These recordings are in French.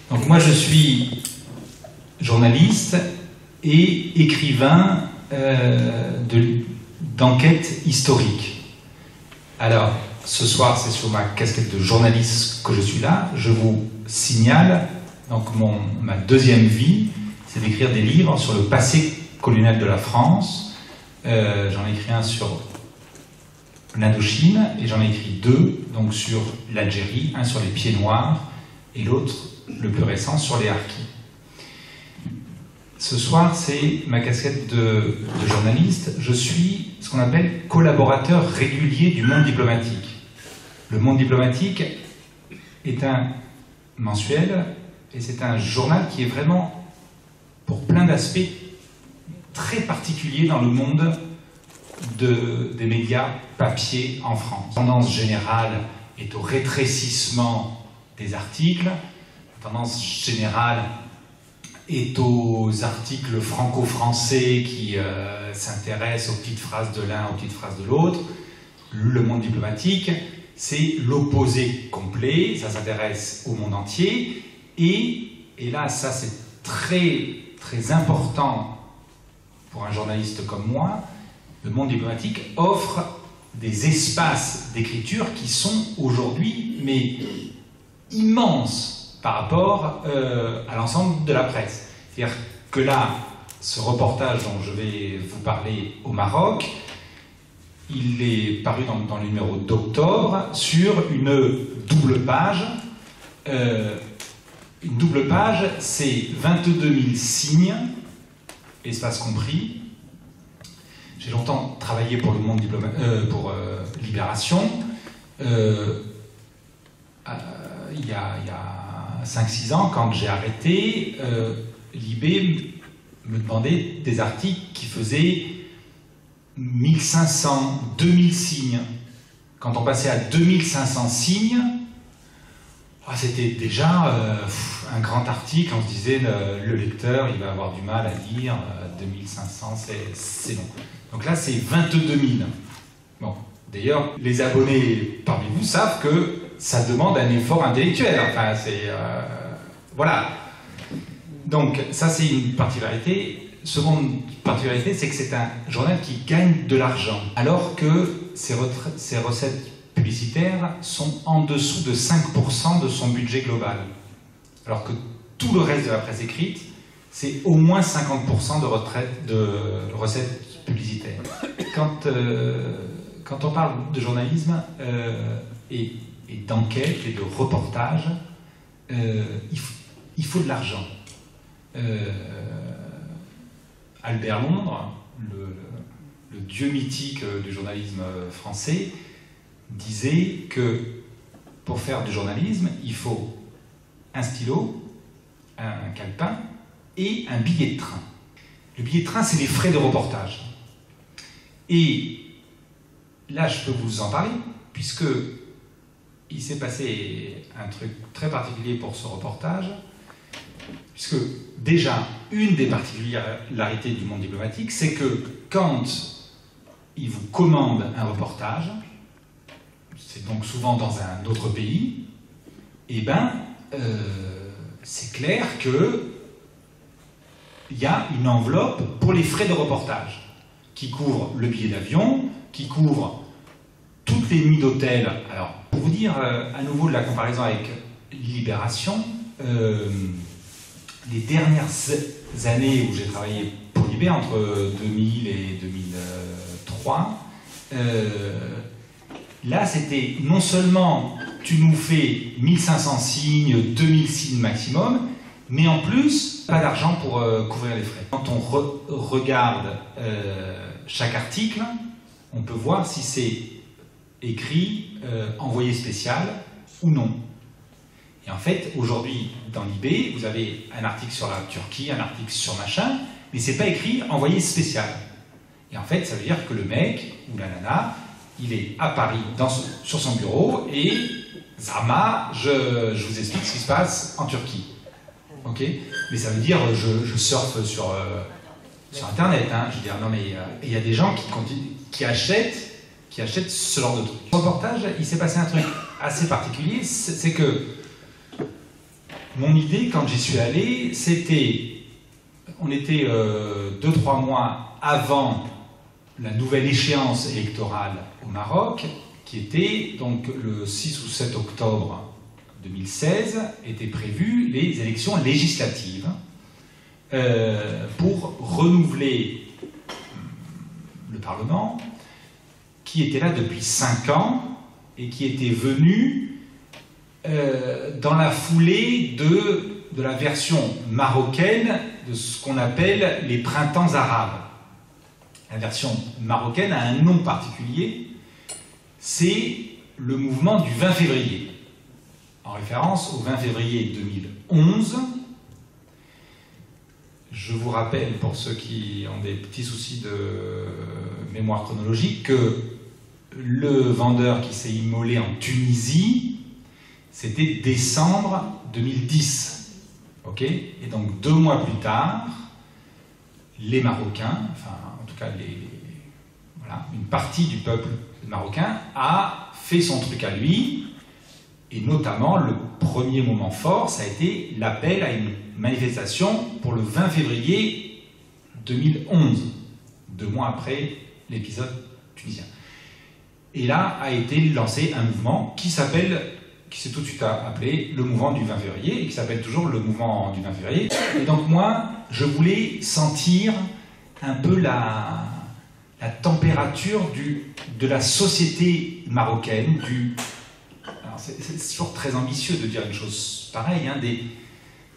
Donc moi je suis journaliste et écrivain d'enquête historique. Alors ce soir c'est sur ma casquette de journaliste que je suis là. Je vous signale donc ma deuxième vie, c'est d'écrire des livres sur le passé colonial de la France. J'en ai écrit un sur l'Indochine et j'en ai écrit deux donc sur l'Algérie, un sur les Pieds Noirs et l'autre, le plus récent, sur les Harkis. Ce soir, c'est ma casquette de journaliste. Je suis ce qu'on appelle collaborateur régulier du Monde diplomatique. Le Monde diplomatique est un mensuel et c'est un journal qui est vraiment, pour plein d'aspects, très particulier dans le monde des médias papier en France. La tendance générale est au rétrécissement des articles. La tendance générale est aux articles franco-français qui s'intéressent aux petites phrases de l'un, aux petites phrases de l'autre. Le Monde diplomatique, c'est l'opposé complet, ça s'intéresse au monde entier. Et là, ça c'est très, très important pour un journaliste comme moi, le Monde diplomatique offre des espaces d'écriture qui sont aujourd'hui, mais immenses par rapport à l'ensemble de la presse. C'est-à-dire que là, ce reportage dont je vais vous parler au Maroc, il est paru dans le numéro d'octobre sur une double page. Une double page, c'est 22 000 signes, espace compris. J'ai longtemps travaillé pour le Monde pour Libération. Il y a 5-6 ans, quand j'ai arrêté, Libé me demandait des articles qui faisaient 1500, 2000 signes. Quand on passait à 2500 signes, c'était déjà un grand article. On se disait, le lecteur, il va avoir du mal à lire. 2500, c'est long. Donc là, c'est 22 000. Bon, d'ailleurs, les abonnés parmi vous savent que ça demande un effort intellectuel. Enfin, c'est... voilà. Donc, ça, c'est une particularité. Seconde particularité, c'est que c'est un journal qui gagne de l'argent, alors que ses recettes publicitaires sont en dessous de 5% de son budget global. Alors que tout le reste de la presse écrite, c'est au moins 50% de recettes publicitaires. Quand on parle de journalisme et d'enquête et de reportage, il faut de l'argent. Albert Londres, le dieu mythique du journalisme français, disait que pour faire du journalisme, il faut un stylo, un calepin et un billet de train. Le billet de train, c'est les frais de reportage. Et là, je peux vous en parler, puisque il s'est passé un truc très particulier pour ce reportage, puisque déjà, une des particularités du Monde diplomatique, c'est que quand il vous commande un reportage, c'est donc souvent dans un autre pays, et c'est clair que il y a une enveloppe pour les frais de reportage qui couvre le billet d'avion, qui couvre toutes les nuits d'hôtel. Alors, pour vous dire à nouveau de la comparaison avec Libération, les dernières années où j'ai travaillé pour Libé, entre 2000 et 2003, là, c'était non seulement tu nous fais 1500 signes, 2000 signes maximum, mais en plus, pas d'argent pour couvrir les frais. Quand on regarde chaque article, on peut voir si c'est écrit envoyé spécial ou non. Et en fait, aujourd'hui, dans Libé, vous avez un article sur la Turquie, un article sur machin, mais c'est pas écrit envoyé spécial. Et en fait, ça veut dire que le mec ou la nana, il est à Paris, sur son bureau, et Zama, je vous explique ce qui se passe en Turquie. Ok ? Mais ça veut dire, je surfe sur Internet. Hein. Je veux dire, non mais il y a des gens qui achètent ce genre de truc. Au reportage, il s'est passé un truc assez particulier, c'est que mon idée, quand j'y suis allé, c'était... On était 2-3 mois avant la nouvelle échéance électorale au Maroc, qui était donc le 6 ou 7 octobre 2016, étaient prévues les élections législatives pour renouveler le Parlement, qui était là depuis 5 ans et qui était venu dans la foulée de la version marocaine de ce qu'on appelle les printemps arabes. La version marocaine a un nom particulier, c'est le mouvement du 20 février, en référence au 20 février 2011. Je vous rappelle, pour ceux qui ont des petits soucis de mémoire chronologique, que le vendeur qui s'est immolé en Tunisie, c'était décembre 2010. Okay, et donc 2 mois plus tard, les Marocains, enfin en tout cas voilà, une partie du peuple marocain a fait son truc à lui, et notamment le premier moment fort, ça a été l'appel à une manifestation pour le 20 février 2011, 2 mois après l'épisode tunisien. Et là a été lancé un mouvement qui s'est tout de suite appelé le mouvement du 20 février, et qui s'appelle toujours le mouvement du 20 février. Et donc moi, je voulais sentir un peu la température de la société marocaine, alors c'est toujours très ambitieux de dire une chose pareille, hein,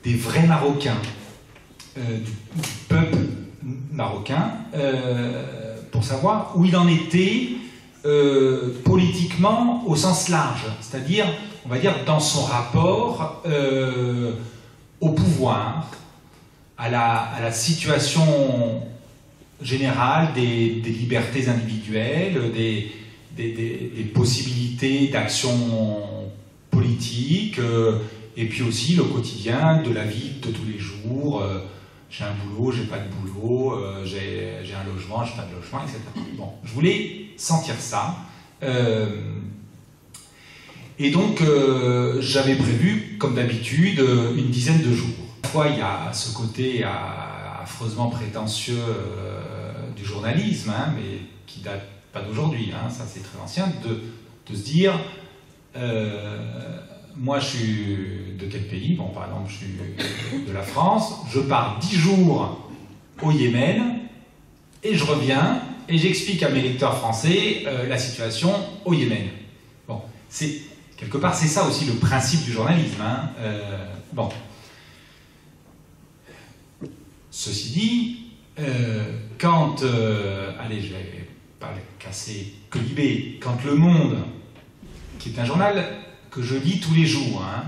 des vrais Marocains, du peuple marocain, pour savoir où il en était politiquement au sens large, c'est-à-dire, on va dire, dans son rapport au pouvoir, à la situation générale des libertés individuelles, des possibilités d'action politique, et puis aussi le quotidien de la vie de tous les jours. J'ai un boulot, j'ai pas de boulot, j'ai un logement, j'ai pas de logement, etc. Bon, je voulais sentir ça. Et donc, j'avais prévu, comme d'habitude, une dizaine de jours. Parfois, il y a ce côté affreusement prétentieux du journalisme, hein, mais qui date pas d'aujourd'hui, hein, ça c'est très ancien, de se dire, moi je suis de quel pays? Bon, par exemple, je suis de la France, je pars 10 jours au Yémen, et je reviens, et j'explique à mes lecteurs français la situation au Yémen. Bon, quelque part, c'est ça aussi le principe du journalisme. Hein. Bon. Ceci dit, quand, allez, je vais pas casser que Libé, quand Le Monde, qui est un journal que je lis tous les jours, hein,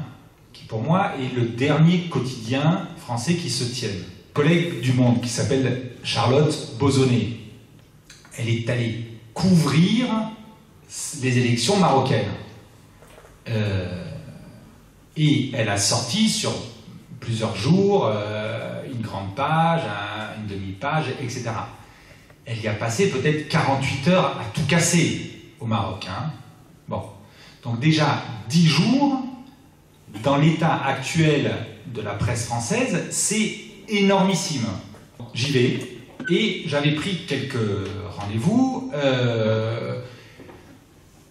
qui pour moi est le dernier quotidien français qui se tienne, collègue du Monde qui s'appelle Charlotte Bozonnet, elle est allée couvrir les élections marocaines. Et elle a sorti sur plusieurs jours une grande page, une demi-page, etc. Elle y a passé peut-être 48 heures à tout casser au Maroc. Hein. Bon. Donc déjà, 10 jours, dans l'état actuel de la presse française, c'est énormissime. J'y vais, et j'avais pris quelques rendez-vous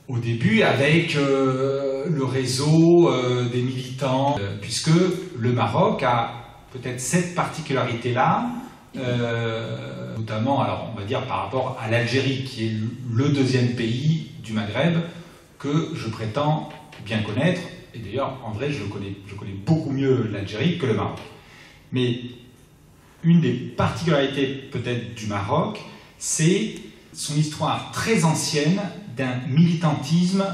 au début avec le réseau des militants, puisque le Maroc a peut-être cette particularité-là, notamment, alors on va dire par rapport à l'Algérie, qui est le deuxième pays du Maghreb que je prétends bien connaître, et d'ailleurs en vrai je connais beaucoup mieux l'Algérie que le Maroc. Mais une des particularités peut-être du Maroc, c'est son histoire très ancienne d'un militantisme,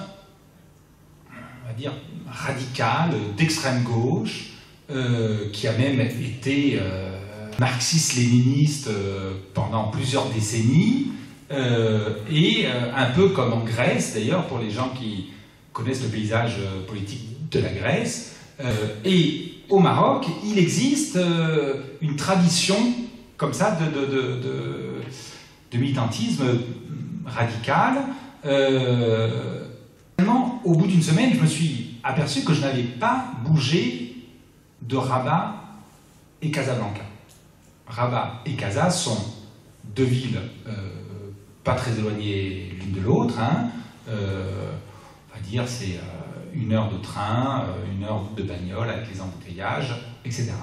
on va dire, radical, d'extrême gauche, qui a même été marxiste-léniniste pendant plusieurs décennies, et un peu comme en Grèce, d'ailleurs, pour les gens qui connaissent le paysage politique de la Grèce. Et au Maroc, il existe une tradition comme ça de militantisme radical. Au bout d'une semaine, je me suis aperçu que je n'avais pas bougé de Rabat et Casablanca. Rabat et Casa sont deux villes pas très éloignées l'une de l'autre, hein. On va dire c'est 1 heure de train, 1 heure de bagnole avec les embouteillages, etc.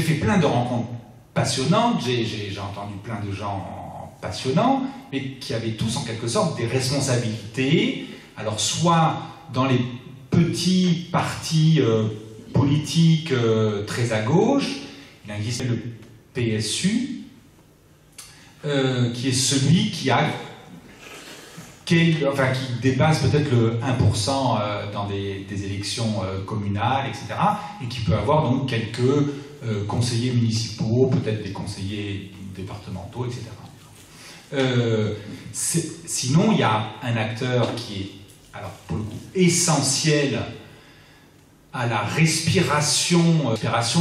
J'ai fait plein de rencontres passionnantes, j'ai entendu plein de gens passionnants, mais qui avaient tous en quelque sorte des responsabilités, alors soit dans les petits partis politiques très à gauche, il existe le PSU, qui est celui qui dépasse peut-être le 1% dans des élections communales, etc., et qui peut avoir donc quelques conseillers municipaux, peut-être des conseillers départementaux, etc. Sinon, il y a un acteur qui est, alors pour le coup, essentiel à la respiration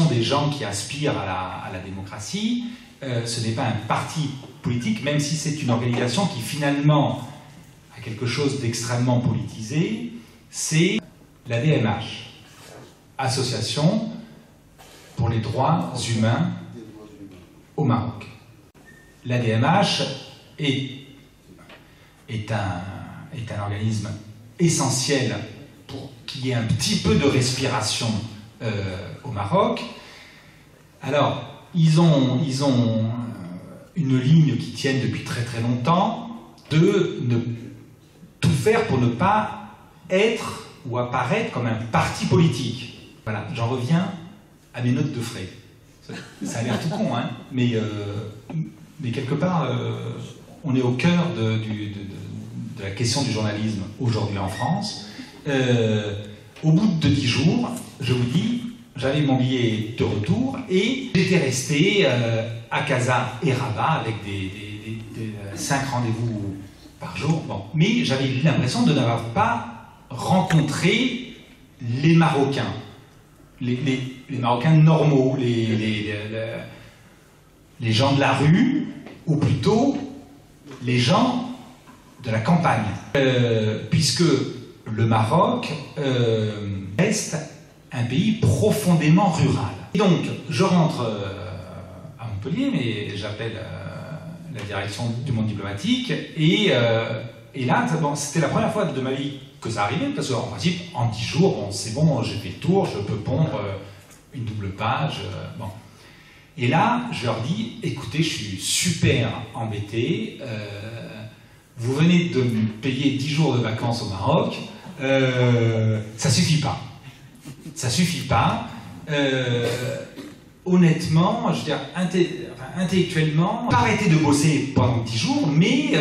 des gens qui aspirent à la démocratie. Ce n'est pas un parti politique, même si c'est une organisation qui finalement a quelque chose d'extrêmement politisé, c'est l'ADMH, Association pour les droits humains au Maroc. L'ADMH est un organisme essentiel pour qu'il y ait un petit peu de respiration au Maroc. Alors, ils ont une ligne qui tienne depuis très très longtemps de ne tout faire pour ne pas être ou apparaître comme un parti politique. Voilà, j'en reviens à mes notes de frais. Ça a l'air tout con, hein, mais quelque part, on est au cœur de la question du journalisme aujourd'hui en France. Au bout de 10 jours, je vous dis, j'avais mon billet de retour et j'étais resté à Casa et Rabat avec des 5 rendez-vous par jour. Bon. Mais j'avais l'impression de n'avoir pas rencontré les Marocains. Les Marocains normaux, les gens de la rue, ou plutôt les gens de la campagne. Puisque le Maroc reste un pays profondément rural. Et donc, je rentre à Montpellier, mais j'appelle la direction du monde diplomatique, et là, bon, c'était la première fois de ma vie que ça arrivait, parce qu'en principe, en 10 jours, bon, c'est bon, j'ai fait le tour, je peux pondre une double page. Bon. Et là, je leur dis, écoutez, je suis super embêté, vous venez de me payer 10 jours de vacances au Maroc, ça suffit pas. Ça suffit pas. Honnêtement, je veux dire, intellectuellement, pas arrêter de bosser pendant 10 jours, mais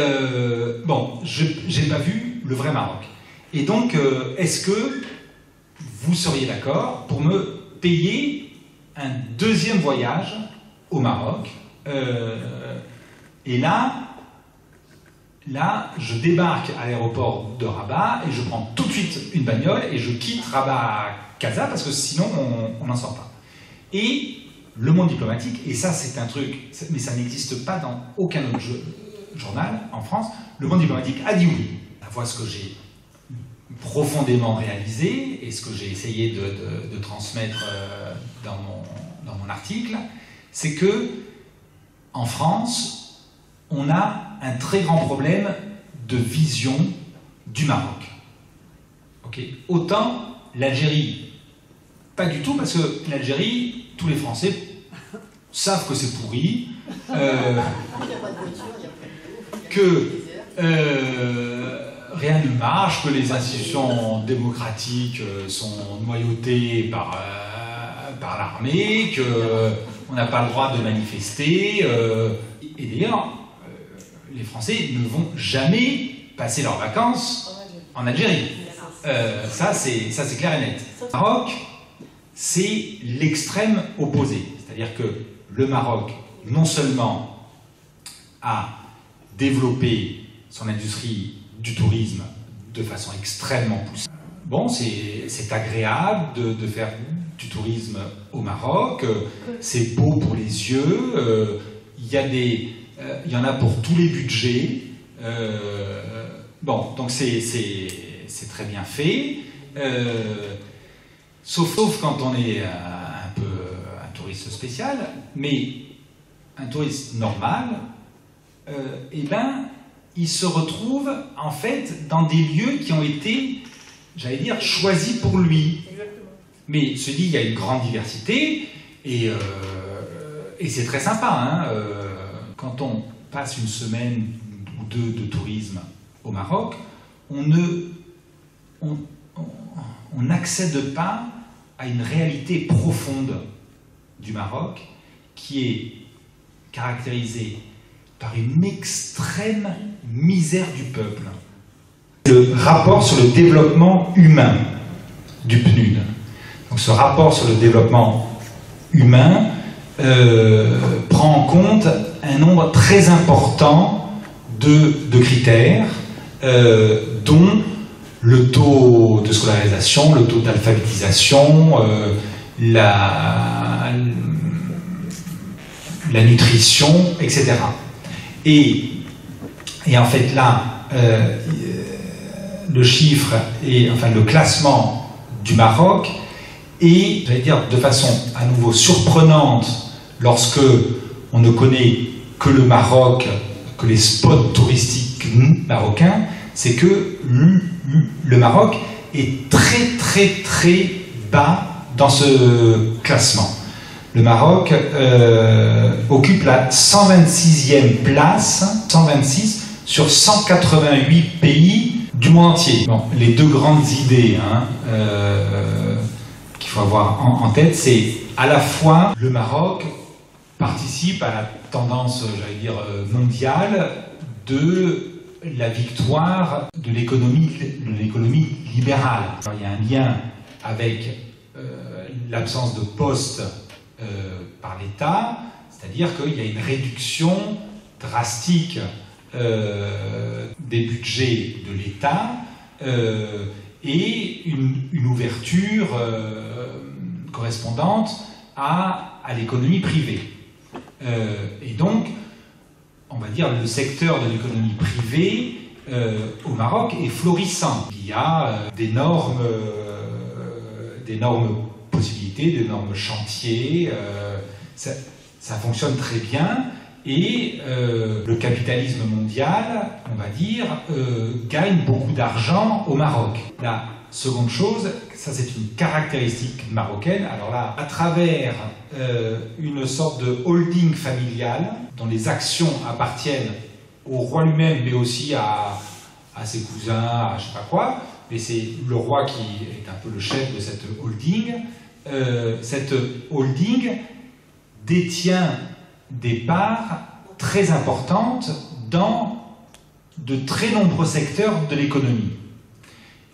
bon, j'ai pas vu le vrai Maroc. Et donc, est-ce que vous seriez d'accord pour me payer un deuxième voyage au Maroc? Et là, je débarque à l'aéroport de Rabat et je prends tout de suite une bagnole et je quitte Rabat à Casa parce que sinon on n'en sort pas. Et le monde diplomatique, et ça c'est un truc, mais ça n'existe pas dans aucun autre journal en France, le monde diplomatique a dit oui. À voir ce que j'ai profondément réalisé et ce que j'ai essayé de transmettre dans mon article, c'est que en France, on a un très grand problème de vision du Maroc. Okay. Autant l'Algérie, pas du tout, parce que l'Algérie, tous les Français savent que c'est pourri, que rien ne marche, que les institutions démocratiques sont noyautées par l'armée, qu'on n'a pas le droit de manifester, et d'ailleurs, les Français ne vont jamais passer leurs vacances en Algérie. Ça, c'est clair et net. Le Maroc, c'est l'extrême opposé. C'est-à-dire que le Maroc, non seulement a développé son industrie du tourisme de façon extrêmement poussée. Bon, c'est agréable de faire du tourisme au Maroc, c'est beau pour les yeux, il y en a pour tous les budgets. Bon, donc c'est très bien fait, sauf quand on est un peu touriste spécial, mais un touriste normal, eh ben, il se retrouve en fait dans des lieux qui ont été, j'allais dire, choisis pour lui. Exactement. Mais il se dit, il y a une grande diversité, et c'est très sympa. Hein, quand on passe une semaine ou deux de tourisme au Maroc, on n'accède pas à une réalité profonde du Maroc qui est caractérisée par une extrême misère du peuple. Le rapport sur le développement humain du PNUD. Donc ce rapport sur le développement humain prend en compte un nombre très important de critères, dont le taux de scolarisation, le taux d'alphabétisation, la nutrition, etc. Et en fait là, le chiffre, enfin le classement du Maroc est, j'allais dire, de façon à nouveau surprenante lorsque on ne connaît que le Maroc, que les spots touristiques marocains, c'est que le Maroc est très très très bas dans ce classement. Le Maroc occupe la 126e place, 126 sur 188 pays du monde entier. Bon, les deux grandes idées qu'il faut avoir en tête, c'est à la fois le Maroc participe à la tendance, j'allais dire, mondiale de la victoire de l'économie libérale. Alors, il y a un lien avec l'absence de postes par l'État, c'est-à-dire qu'il y a une réduction drastique des budgets de l'État et une ouverture correspondante à l'économie privée. Et donc, on va dire, le secteur de l'économie privée au Maroc est florissant. Il y a d'énormes possibilités, d'énormes chantiers, ça fonctionne très bien, et le capitalisme mondial, on va dire, gagne beaucoup d'argent au Maroc. La seconde chose, ça c'est une caractéristique marocaine, alors là, à travers une sorte de holding familial, dont les actions appartiennent au roi lui-même, mais aussi à ses cousins, à je sais pas quoi, mais c'est le roi qui est un peu le chef de cette holding. Cette holding détient des parts très importantes dans de très nombreux secteurs de l'économie.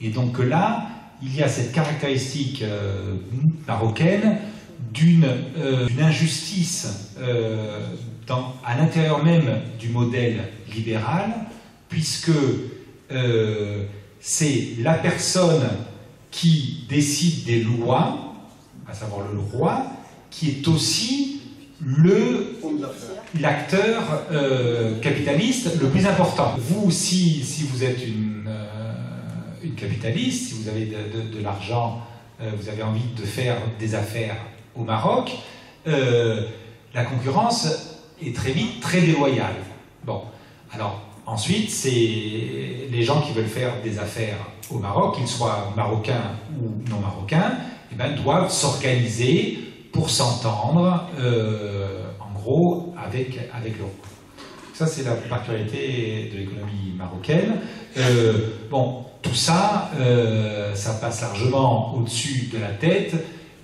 Et donc là, il y a cette caractéristique marocaine d'une injustice à l'intérieur même du modèle libéral, puisque c'est la personne qui décide des lois, à savoir le roi, qui est aussi l'acteur capitaliste le plus important. Vous, si vous êtes une capitaliste, si vous avez de l'argent, vous avez envie de faire des affaires au Maroc, la concurrence est très vite très déloyale. Bon, alors ensuite, c'est les gens qui veulent faire des affaires au Maroc, qu'ils soient marocains ou non marocains, eh ben, doivent s'organiser pour s'entendre, en gros, avec l'euro. Ça, c'est la particularité de l'économie marocaine. Bon, tout ça, ça passe largement au-dessus de la tête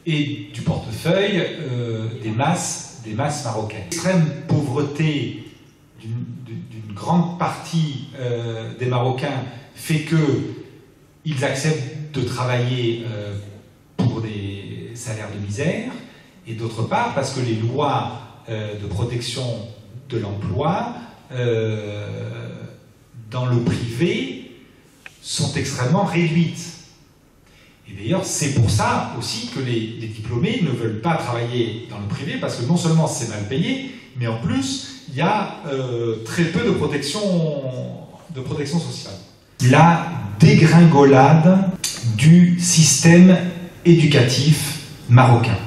et du portefeuille des masses marocaines. L'extrême pauvreté d'une grande partie des Marocains fait qu'ils acceptent de travailler pour des salaires de misère, et d'autre part parce que les lois de protection de l'emploi dans le privé sont extrêmement réduites. Et d'ailleurs, c'est pour ça aussi que les diplômés ne veulent pas travailler dans le privé, parce que non seulement c'est mal payé, mais en plus, il y a très peu de protection sociale. La dégringolade du système éducatif marocain.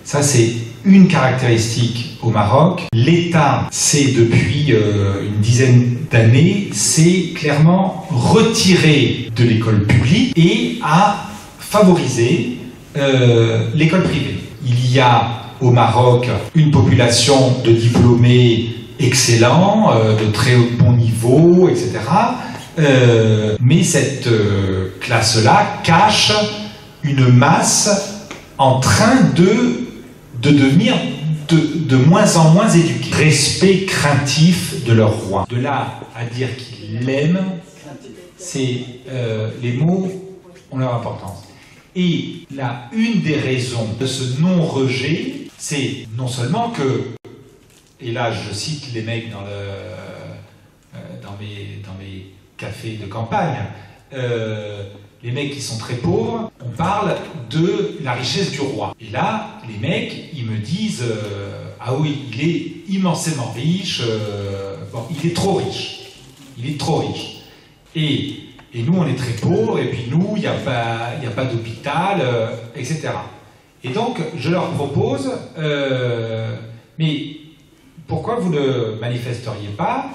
Ça, c'est une caractéristique au Maroc. L'État, c'est depuis une dizaine d'années, s'est clairement retiré de l'école publique et a favorisé l'école privée. Il y a au Maroc une population de diplômés excellents, de très bon niveau, etc. Mais cette classe-là cache une masse en train de devenir de moins en moins éduquée. Respect craintif de leur roi. De là à dire qu'ils l'aiment, les mots ont leur importance. Et là, une des raisons de ce non-rejet, c'est non seulement que, et là je cite les mecs dans mes cafés de campagne, les mecs qui sont très pauvres, on parle de la richesse du roi. Et là, les mecs, ils me disent ah oui, il est immensément riche, bon, il est trop riche. Il est trop riche. Et nous, on est très pauvres, et puis nous, il n'y a pas d'hôpital, etc. Et donc, je leur propose, mais pourquoi vous ne manifesteriez pas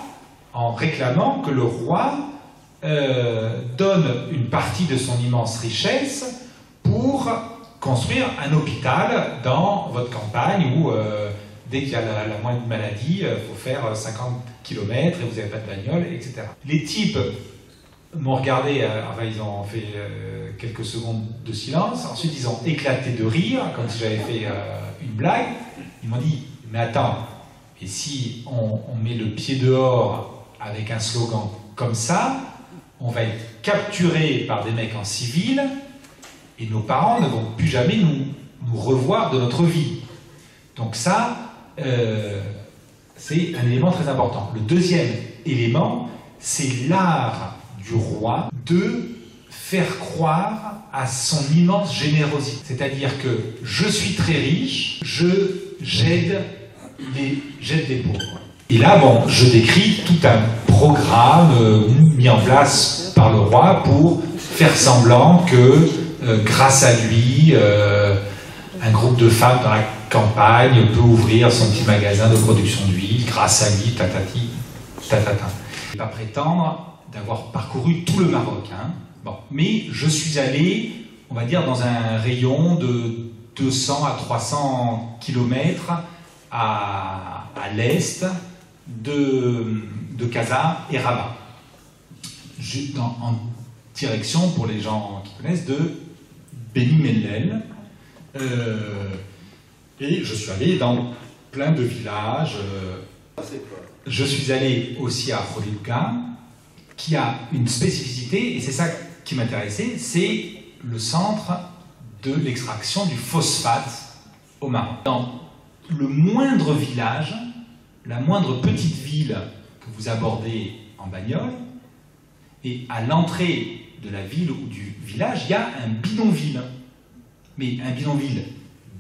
en réclamant que le roi donne une partie de son immense richesse pour construire un hôpital dans votre campagne où dès qu'il y a la moindre maladie, il faut faire 50 km et vous n'avez pas de bagnole, etc. Les types m'ont regardé, enfin ils ont fait quelques secondes de silence, ensuite ils ont éclaté de rire, comme si j'avais fait une blague. Ils m'ont dit, mais attends, et si on met le pied dehors avec un slogan comme ça, on va être capturé par des mecs en civil et nos parents ne vont plus jamais nous revoir de notre vie. Donc ça, c'est un élément très important. Le deuxième élément, c'est l'art du roi de faire croire à son immense générosité. C'est-à-dire que je suis très riche, j'aide les pauvres. Et là, bon, je décris tout un programme mis en place par le roi pour faire semblant que, grâce à lui, un groupe de femmes dans la campagne peut ouvrir son petit magasin de production d'huile, grâce à lui, tatati, tatata. Je ne vais pas prétendre d'avoir parcouru tout le Maroc, hein. Bon, mais je suis allé, on va dire, dans un rayon de 200 à 300 km à l'est de Casa et Rabat, en direction, pour les gens qui connaissent, de Beni Mellel. Et je suis allé dans plein de villages. Je suis allé aussi à Khorilouka, qui a une spécificité, et c'est ça qui m'intéressait, c'est le centre de l'extraction du phosphate au Maroc. Dans le moindre village, la moindre petite ville que vous abordez en bagnole, et à l'entrée de la ville ou du village, il y a un bidonville. Mais un bidonville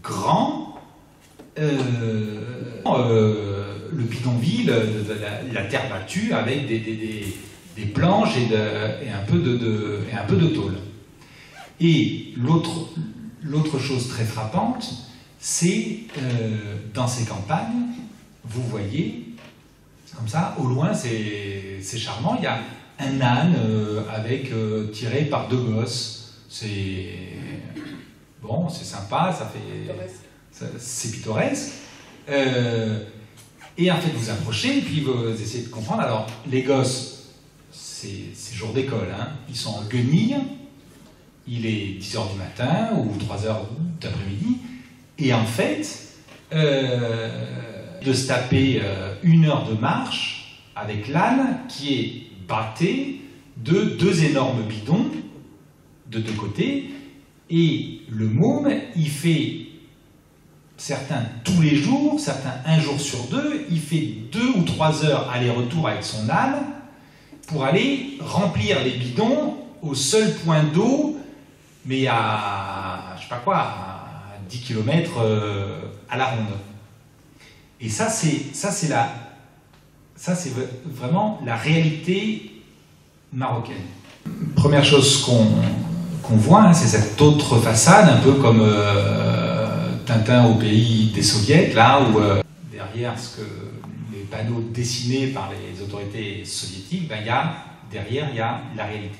grand, le bidonville, la terre battue avec des planches et un peu de tôle. Et l'autre chose très frappante, c'est dans ces campagnes, vous voyez, comme ça, au loin, c'est charmant, il y a un âne tiré par deux gosses. C'est bon, c'est sympa, c'est pittoresque. Et en fait, vous approchez et puis vous essayez de comprendre. Alors, les gosses, c'est jour d'école, hein, ils sont en guenilles, il est 10h du matin ou 3h d'après-midi, et en fait, de se taper 1 heure de marche avec l'âne qui est batté de 2 énormes bidons de 2 côtés, et le môme, il fait certains tous les jours, certains 1 jour sur 2, il fait 2 ou 3 heures aller-retour avec son âne pour aller remplir les bidons au seul point d'eau, mais à, je sais pas quoi, à 10 km à la ronde. Et ça, c'est vraiment la réalité marocaine. Première chose qu'on voit, hein, c'est cette autre façade, un peu comme Tintin au pays des soviets, là où derrière les panneaux dessinés par les autorités soviétiques, ben, derrière il y a la réalité.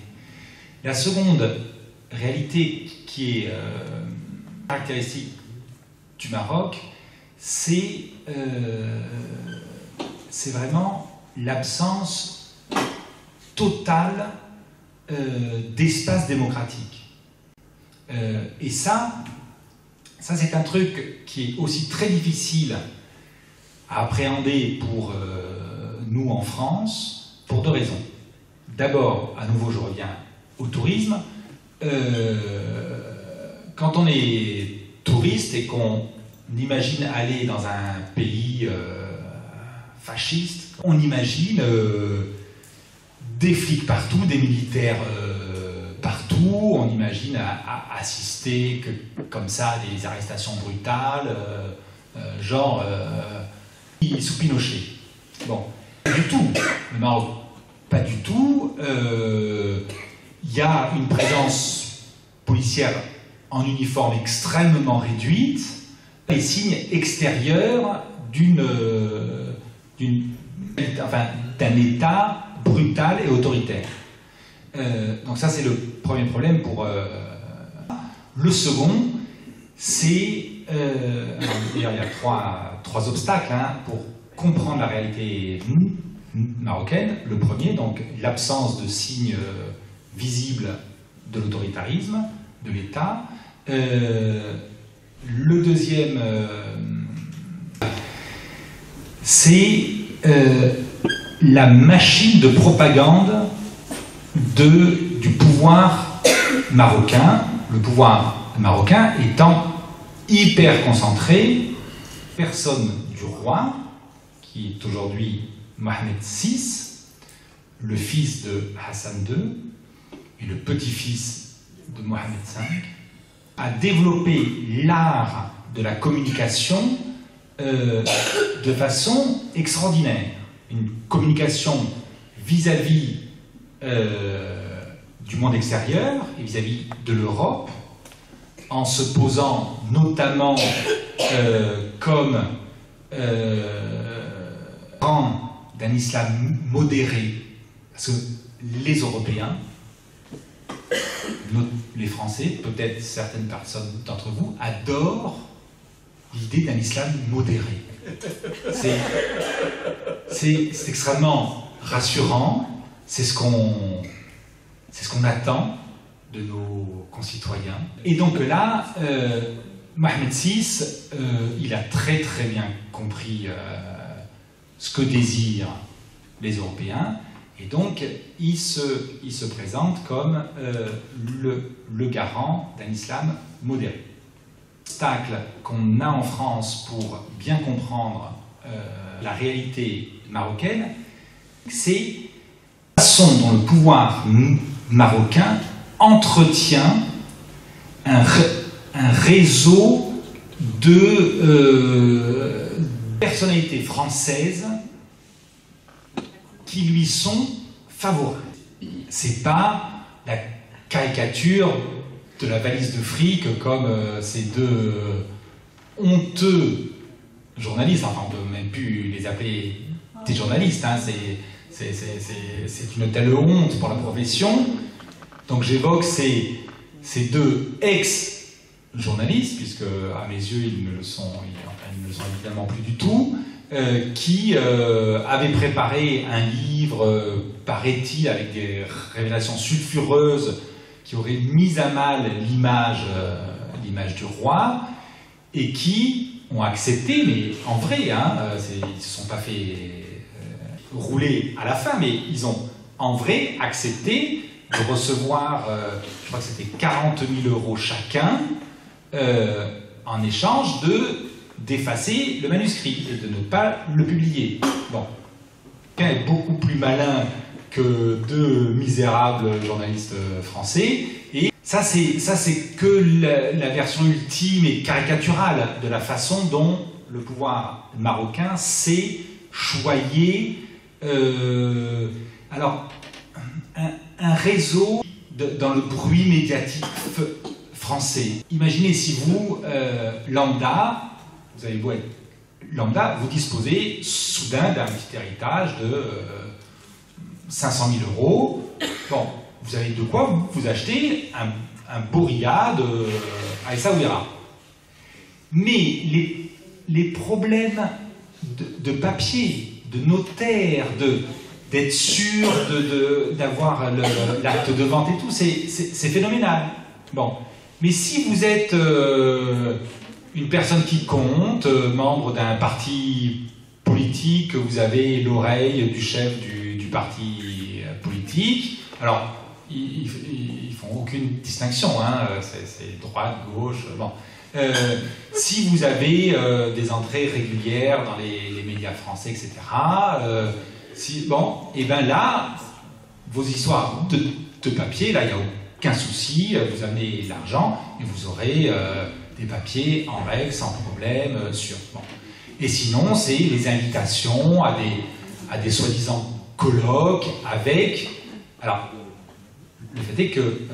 La seconde réalité qui est caractéristique du Maroc, c'est vraiment l'absence totale d'espace démocratique. Et ça c'est un truc qui est aussi très difficile à appréhender pour nous en France, pour deux raisons. D'abord, à nouveau je reviens au tourisme. Quand on est touriste et qu'on imagine aller dans un pays fasciste, on imagine des flics partout, des militaires partout, on imagine assister comme ça à des arrestations brutales, genre sous Pinochet. Bon, pas du tout, le Maroc, pas du tout. Il y a une présence policière en uniforme extrêmement réduite, les signes extérieurs d'un État brutal et autoritaire. Donc ça c'est le premier problème pour... Le second, c'est... il y a trois obstacles pour comprendre la réalité marocaine. Le premier, donc l'absence de signes visibles de l'autoritarisme, de l'État. Le deuxième, c'est la machine de propagande du pouvoir marocain, le pouvoir marocain étant hyper concentré, personne du roi, qui est aujourd'hui Mohamed VI, le fils de Hassan II et le petit-fils de Mohamed V, a développé l'art de la communication de façon extraordinaire. Une communication vis-à-vis du monde extérieur et vis-à-vis de l'Europe, en se posant notamment comme garant d'un islam modéré, parce que les Européens, les Français, peut-être certaines personnes d'entre vous, adorent l'idée d'un islam modéré. C'est extrêmement rassurant, c'est ce qu'on attend de nos concitoyens. Et donc là, Mohamed VI, il a très très bien compris ce que désirent les Européens, et donc il se présente comme le garant d'un islam modéré. L'obstacle qu'on a en France pour bien comprendre la réalité marocaine, c'est la façon dont le pouvoir marocain entretient un réseau de personnalités françaises qui lui sont favorables. C'est pas la caricature de la valise de fric comme ces deux honteux journalistes, enfin on peut même plus les appeler des journalistes, hein, c'est une telle honte pour la profession. Donc j'évoque ces deux ex-journalistes, puisque à mes yeux ils ne le sont évidemment plus du tout, qui avaient préparé un livre, paraît-il, avec des révélations sulfureuses qui auraient mis à mal l'image du roi, et qui ont accepté, mais en vrai, hein, ils ne se sont pas fait rouler à la fin, mais ils ont en vrai accepté de recevoir, je crois que c'était 40 000 € chacun, en échange d'effacer le manuscrit et de ne pas le publier. Bon, quelqu'un est beaucoup plus malin que deux misérables journalistes français, et ça c'est que la version ultime et caricaturale de la façon dont le pouvoir marocain sait choyer alors un réseau dans le bruit médiatique français. Imaginez si vous, lambda, vous avez beau être lambda, vous disposez soudain d'un petit héritage de 500 000 euros. Bon, vous avez de quoi vous acheter un beau riad à Essaouira. Mais les problèmes de papier, de notaire, d'être sûr d'avoir l'acte de vente et tout, c'est phénoménal. Bon. Mais si vous êtes une personne qui compte, membre d'un parti politique, vous avez l'oreille du chef du parti politique, alors ils font aucune distinction, hein, c'est droite, gauche, bon. Si vous avez des entrées régulières dans les médias français, etc., bon, et bien là, vos histoires de papier, là, il n'y a aucun souci, vous amenez l'argent et vous aurez des papiers en règle, sans problème, sûr. Bon. Et sinon, c'est les invitations à des soi-disant colloques avec... Alors, le fait est que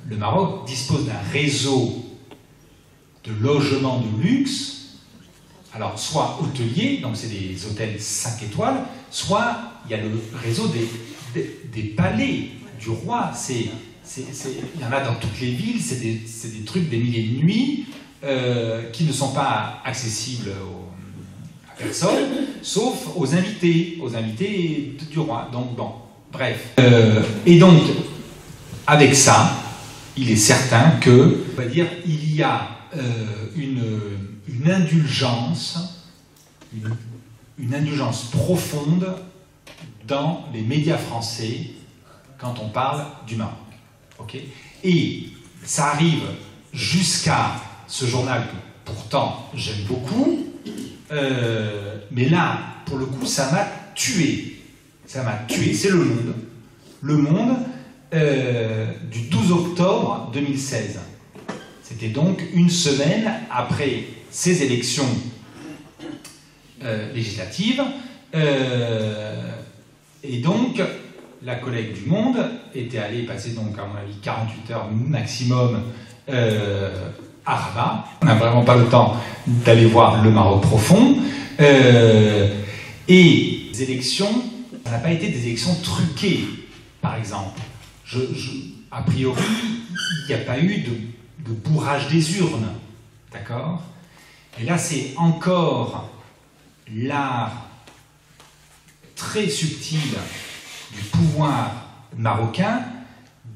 le Maroc dispose d'un réseau de logements de luxe, alors soit hôteliers, donc c'est des hôtels 5 étoiles, soit il y a le réseau des palais du roi. Il y en a dans toutes les villes, c'est des trucs des milliers de nuits qui ne sont pas accessibles à personne, sauf aux invités du roi. Donc bon, bref. Et donc, avec ça, il est certain que, on va dire, il y a une indulgence, une indulgence profonde dans les médias français quand on parle du Maroc. Okay, et ça arrive jusqu'à ce journal que pourtant j'aime beaucoup, mais là, pour le coup, ça m'a tué. Ça m'a tué, c'est Le Monde. Le Monde du 12 octobre 2016. C'était donc une semaine après ces élections législatives. Et donc, la collègue du Monde était allée passer, donc, à mon avis, 48 heures maximum à Rabat. On n'a vraiment pas le temps d'aller voir le Maroc profond. Et les élections, ça n'a pas été des élections truquées, par exemple. A priori, il n'y a pas eu de bourrage des urnes, d'accord? Et là, c'est encore l'art très subtil du pouvoir marocain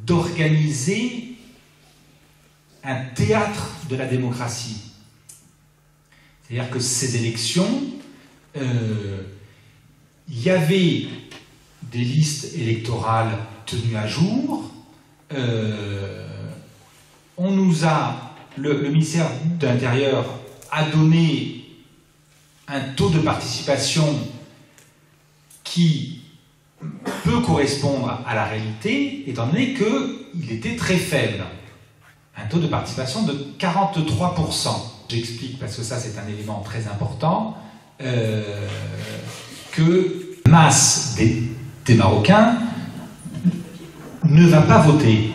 d'organiser un théâtre de la démocratie. C'est-à-dire que ces élections, il y avait des listes électorales tenues à jour. On nous a, le ministère de l'Intérieur a donné un taux de participation qui peut correspondre à la réalité, étant donné qu'il était très faible. Un taux de participation de 43%. J'explique, parce que ça c'est un élément très important, que la masse des Marocains ne va pas voter.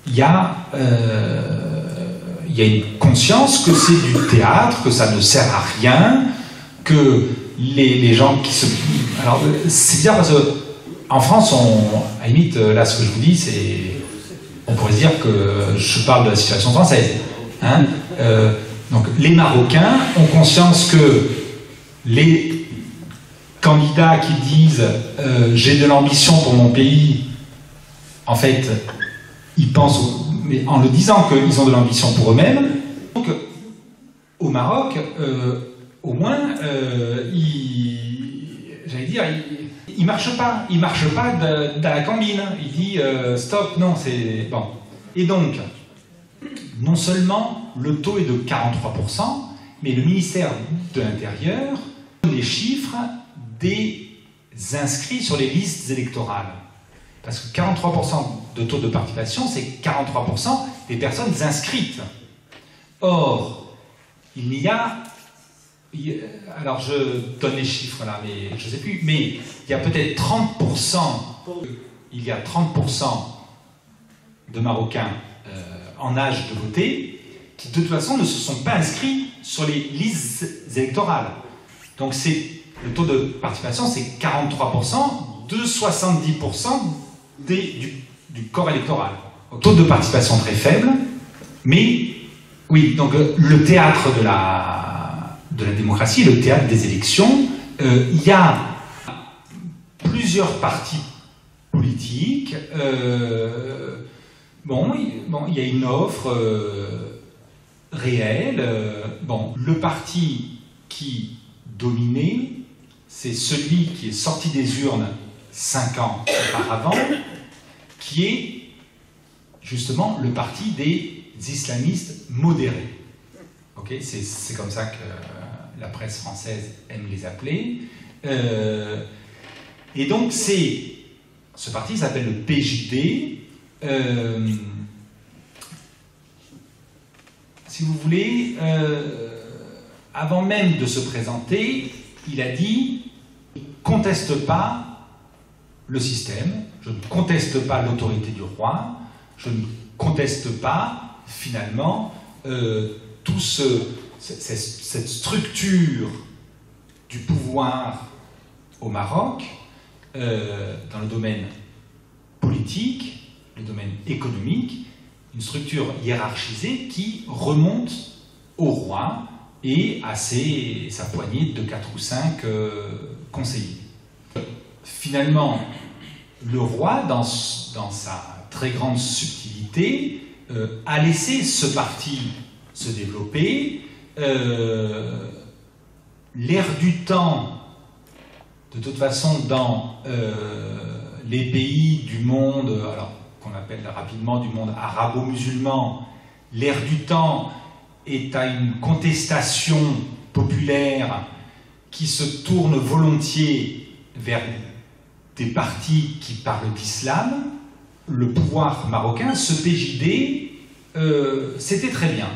Il y a une conscience que c'est du théâtre, que ça ne sert à rien, que les gens qui se... Alors, c'est bizarre parce qu'en France, à la limite, là, ce que je vous dis, c'est... On pourrait se dire que je parle de la situation française. Hein, donc, les Marocains ont conscience que les candidats qui disent j'ai de l'ambition pour mon pays, en fait, ils pensent, mais en le disant qu'ils ont de l'ambition pour eux-mêmes. Donc, au Maroc, au moins, j'allais dire, il marche pas dans la combine. Il dit stop, non, c'est bon. Et donc, non seulement le taux est de 43%, mais le ministère de l'Intérieur donne les chiffres des inscrits sur les listes électorales. Parce que 43% de taux de participation, c'est 43% des personnes inscrites. Or, il y a... Alors, je donne les chiffres là, mais je ne sais plus. Mais il y a peut-être 30%... Il y a 30% de Marocains en âge de voter, qui de toute façon ne se sont pas inscrits sur les listes électorales. Donc le taux de participation, c'est 43% de 70% du corps électoral. Donc, taux de participation très faible, mais oui, donc le théâtre de la démocratie, le théâtre des élections, il y a plusieurs partis politiques. Il y a une offre réelle. Le parti qui dominait, c'est celui qui est sorti des urnes 5 ans auparavant, qui est justement le parti des islamistes modérés. Okay, c'est comme ça que la presse française aime les appeler. Et donc ce parti s'appelle le PJD. Si vous voulez, avant même de se présenter, il a dit « Je ne conteste pas le système, je ne conteste pas l'autorité du roi, je ne conteste pas, finalement, cette structure du pouvoir au Maroc, dans le domaine politique, le domaine économique, une structure hiérarchisée qui remonte au roi et à sa poignée de 4 ou 5 conseillers. Finalement, le roi, dans sa très grande subtilité, a laissé ce parti se développer. L'air du temps, de toute façon, dans les pays du monde, alors qu'on appelle rapidement du monde arabo-musulman, l'air du temps est à une contestation populaire qui se tourne volontiers vers des partis qui parlent d'islam. Le pouvoir marocain, ce PJD, c'était très bien.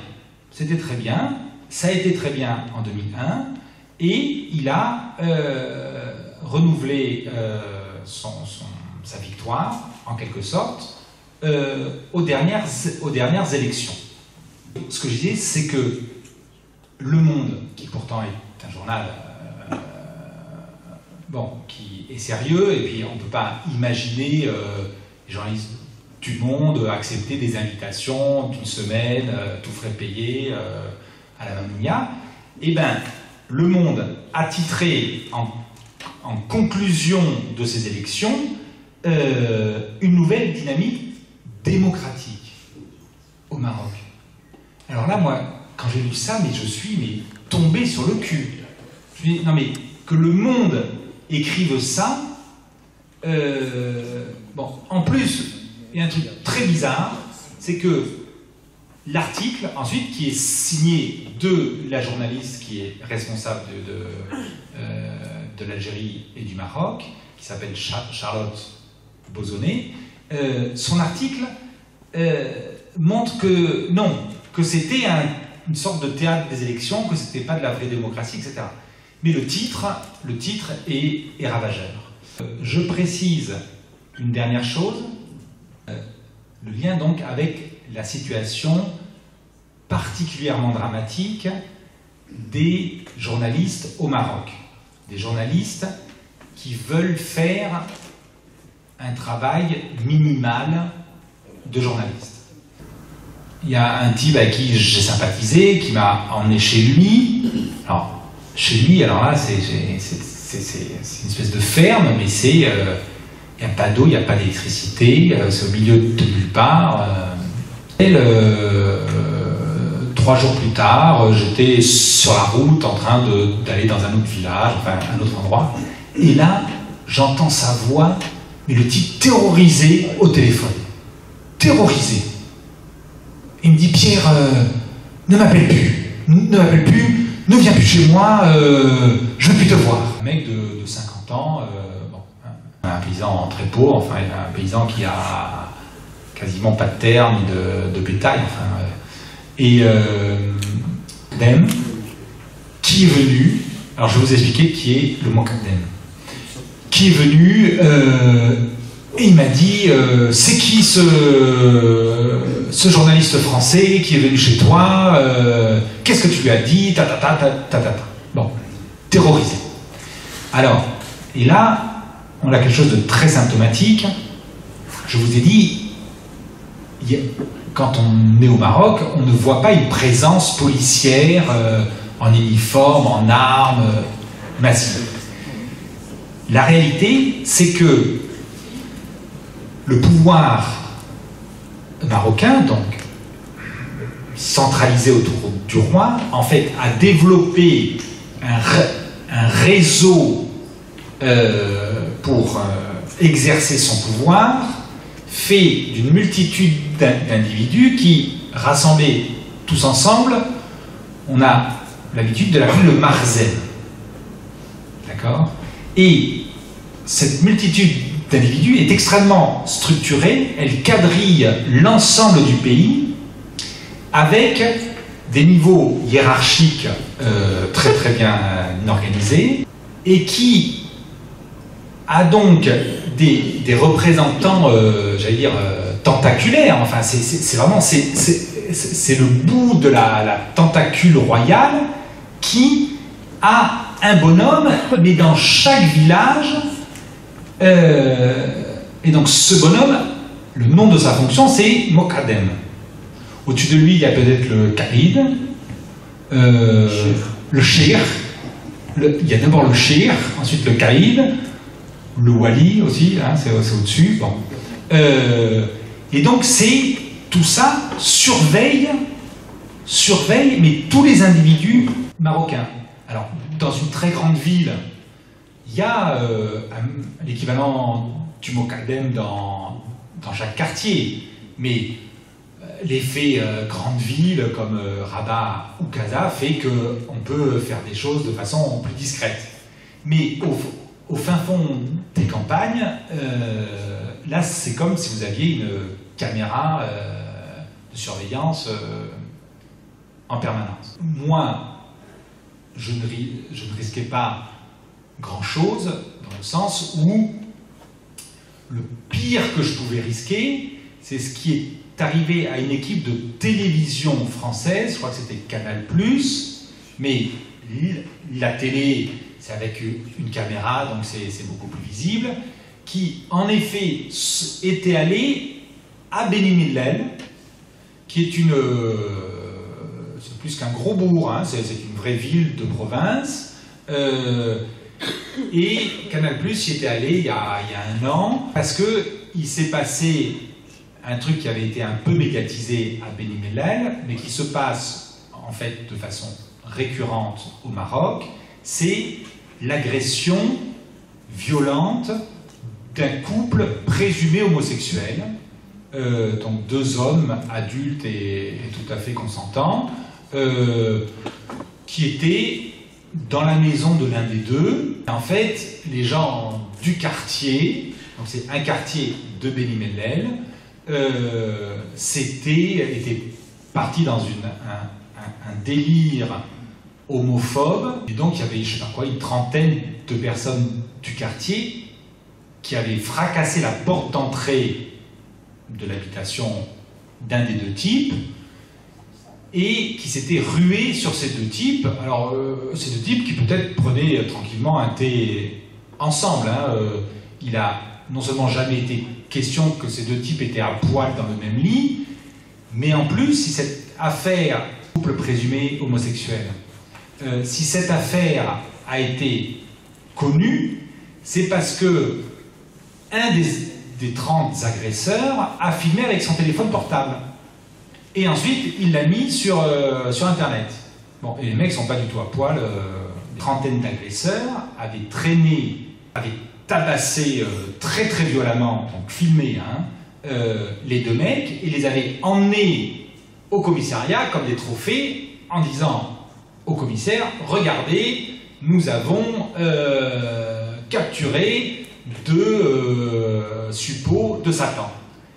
C'était très bien, ça a été très bien en 2001, et il a renouvelé sa victoire, en quelque sorte, aux dernières élections. Ce que je disais, c'est que Le Monde, qui pourtant est un journal qui est sérieux, et puis on ne peut pas imaginer les journalistes du Monde accepter des invitations d'une semaine, tout frais payé, à la Mamounia. Eh bien, Le Monde a titré en conclusion de ces élections une nouvelle dynamique démocratique au Maroc. Alors là, moi, quand j'ai lu ça, je suis tombé sur le cul. Je me dis, non mais, que Le Monde écrive ça, en plus, il y a un truc très bizarre, c'est que l'article, ensuite, qui est signé de la journaliste qui est responsable de l'Algérie et du Maroc, qui s'appelle Charlotte Bozonnet, son article montre que non, que c'était une sorte de théâtre des élections, que c'était pas de la vraie démocratie, etc. Mais le titre est ravageur. Je précise une dernière chose, le lien donc avec la situation particulièrement dramatique des journalistes au Maroc. Des journalistes qui veulent faire un travail minimal de journaliste. Il y a un type avec qui j'ai sympathisé, qui m'a emmené chez lui. Alors, chez lui, alors là, c'est une espèce de ferme, mais il n'y a pas d'eau, il n'y a pas d'électricité, c'est au milieu de nulle part. 3 jours plus tard, j'étais sur la route en train d'aller dans un autre village, enfin un autre endroit, et là, j'entends sa voix, mais le type terrorisé au téléphone. Terrorisé. Il me dit, Pierre, ne m'appelle plus, ne viens plus chez moi, je ne veux plus te voir. Un mec de 50 ans, un paysan très pauvre, enfin un paysan qui a quasiment pas de terre ni de bétail, et qui est venu, alors je vais vous expliquer qui est le Mokadem, qui est venu Et il m'a dit, c'est qui ce journaliste français qui est venu chez toi, qu'est-ce que tu lui as dit, ta ta ta ta ta ta. Bon, terrorisé. Alors, et là, on a quelque chose de très symptomatique. Je vous ai dit, quand on est au Maroc, on ne voit pas une présence policière en uniforme, en armes, massive. La réalité, c'est que le pouvoir marocain, donc centralisé autour du roi, en fait, a développé un réseau pour exercer son pouvoir, fait d'une multitude d'individus qui, rassemblés tous ensemble, on a l'habitude de l'appeler le marzen. D'accord? Et cette multitude d'individus est extrêmement structurée, elle quadrille l'ensemble du pays avec des niveaux hiérarchiques très très bien organisés et qui a donc des représentants, j'allais dire, tentaculaires. Enfin, c'est vraiment c'est le bout de la tentacule royale qui a un bonhomme, mais dans chaque village. Et donc ce bonhomme, le nom de sa fonction, c'est Mokadem. Au-dessus de lui, il y a peut-être le Kaïd, le Shir. Il y a d'abord le Shir, ensuite le Kaïd, le Wali aussi, hein, c'est au-dessus. Bon. Et donc c'est tout ça surveille, mais tous les individus marocains. Alors, dans une très grande ville, il y a l'équivalent du Mokadem dans chaque quartier, mais l'effet grande ville comme Rabat ou Casa fait qu'on peut faire des choses de façon plus discrète. Mais au fin fond des campagnes, là c'est comme si vous aviez une caméra de surveillance en permanence. Moi, je ne risquais pas grand-chose, dans le sens où le pire que je pouvais risquer, c'est ce qui est arrivé à une équipe de télévision française, je crois que c'était Canal+, mais la télé, c'est avec une caméra, donc c'est beaucoup plus visible, qui en effet était allé à Beni Mellel, qui est c'est plus qu'un gros bourg, hein, c'est une vraie ville de province, et Canal+, y était allé il y a 1 an, parce qu'il s'est passé un truc qui avait été un peu médiatisé à Beni Mellel, mais qui se passe en fait de façon récurrente au Maroc, c'est l'agression violente d'un couple présumé homosexuel, donc 2 hommes adultes et tout à fait consentants, qui étaient dans la maison de l'un des deux. En fait, les gens du quartier, donc c'est un quartier de Beni Mellel, étaient partis dans un délire homophobe, et donc il y avait, je sais pas quoi, une trentaine de personnes du quartier qui avaient fracassé la porte d'entrée de l'habitation d'un des 2 types, et qui s'étaient rués sur ces 2 types. Alors, ces 2 types qui peut-être prenaient tranquillement un thé ensemble. Hein. Il a non seulement jamais été question que ces 2 types étaient à poil dans le même lit, mais en plus, si cette affaire, couple présumé homosexuel, si cette affaire a été connue, c'est parce que un des 30 agresseurs a filmé avec son téléphone portable. Et ensuite, il l'a mis sur Internet. Bon, et les mecs sont pas du tout à poil. Une trentaine d'agresseurs avaient tabassé très très violemment, donc filmé, hein, les 2 mecs, et les avaient emmenés au commissariat comme des trophées, en disant au commissaire, regardez, nous avons capturé 2 suppôts de Satan.